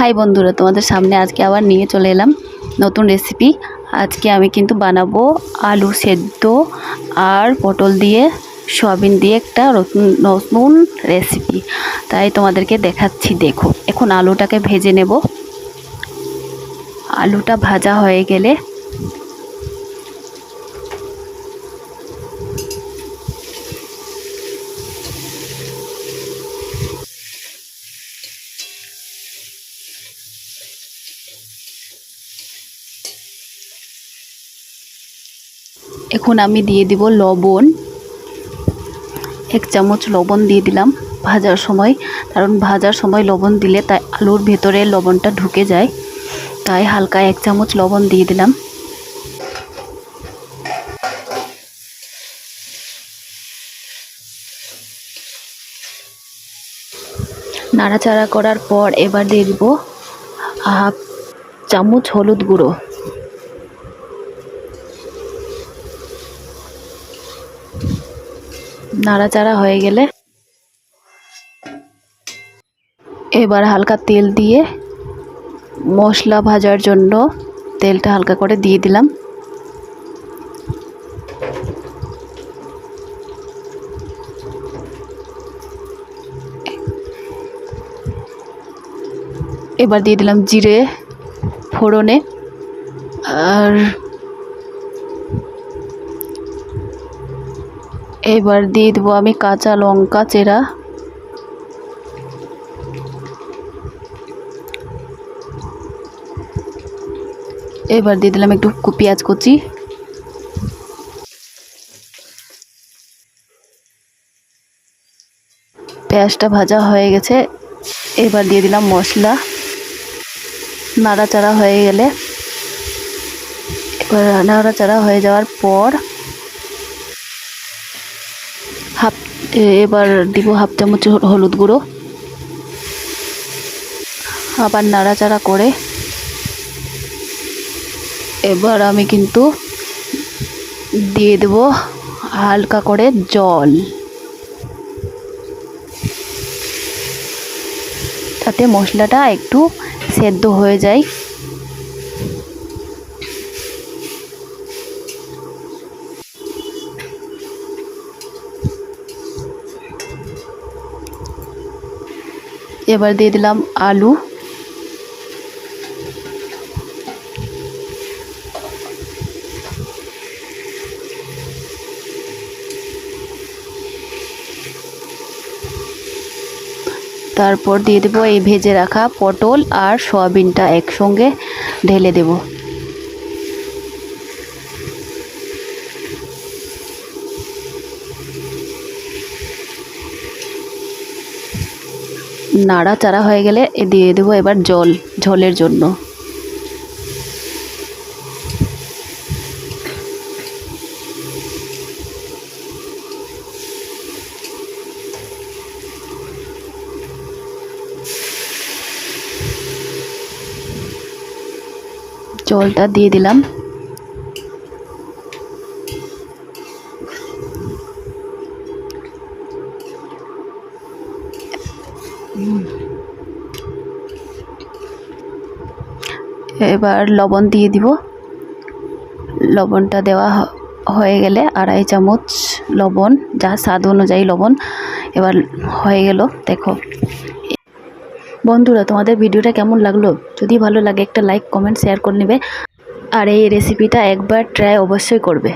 High বন্ধুরা, তোমাদের সামনে আজকে আবার নিয়ে চলে এলাম নতুন রেসিপি। আজকে আমি কিন্তু বানাবো আলু সেদ্ধ আর পটল দিয়ে সয়াবিন দিয়ে একটা নতুন রেসিপি। তাই তোমাদেরকে দেখাচ্ছি, দেখো। এখন আলুটাকে ভেজে নেব। আলুটা ভাজা হয়ে গেলে এখন আমি দিয়ে দিব লবণ। 1 চামচ লবণ দিয়ে দিলাম ভাজার সময়, কারণ ভাজার সময় লবণ দিলে তাই আলুর ভেতরে লবণটা ঢুকে যায়, তাই হালকা 1 চামচ লবণ দিয়ে দিলাম। নাড়াচাড়া করার পর এবার দিয়ে দিব 1/2 চামচ হলুদ গুঁড়ো। নাড়াচাড়া হয়ে গেলে এবার হালকা তেল দিয়ে মশলা ভাজার জন্য তেলটা হালকা করে দিয়ে দিলাম। এবার দিয়ে দিলাম জিরে ফোড়নে, আর এবার দিয়ে দেবো আমি কাঁচা লঙ্কা চেরা, এবার দিয়ে দিলাম একটু পেঁয়াজ কুচি, পেঁয়াজটা ভাজা হয়ে গেছে। এবার দিয়ে দিলাম মশলা। নাড়াচাড়া হয়ে গেলে নাড়াচাড়া হয়ে যাওয়ার পর এবার দিব 1/2 চামচ হলুদ গুঁড়ো। আবার নাড়াচাড়া করে এবার আমি কিন্তু দিয়ে দেব হালকা করে জল, তাতে মশলাটা একটু সেদ্ধ হয়ে যায়। এবার দিয়ে দিলাম আলু। তারপর দিয়ে দেব এই ভেজে রাখা পটল আর সয়াবিনটা একসঙ্গে ঢেলে দেব। নাড়াচাড়া হয়ে গেলে দিয়ে দেব এবার জল, ঝোলের জন্য। জলটা দিয়ে দিলাম। এবার লবণ দিয়ে দিব। লবণটা দেওয়া হয়ে গেলে 2.5 চামচ লবণ, যা স্বাদ অনুযায়ী লবণ। এবার হয়ে গেল। দেখো বন্ধুরা, তোমাদের ভিডিওটা কেমন লাগলো? যদি ভালো লাগে একটা লাইক কমেন্ট শেয়ার করে নেবে, আর এই রেসিপিটা একবার ট্রাই অবশ্যই করবে।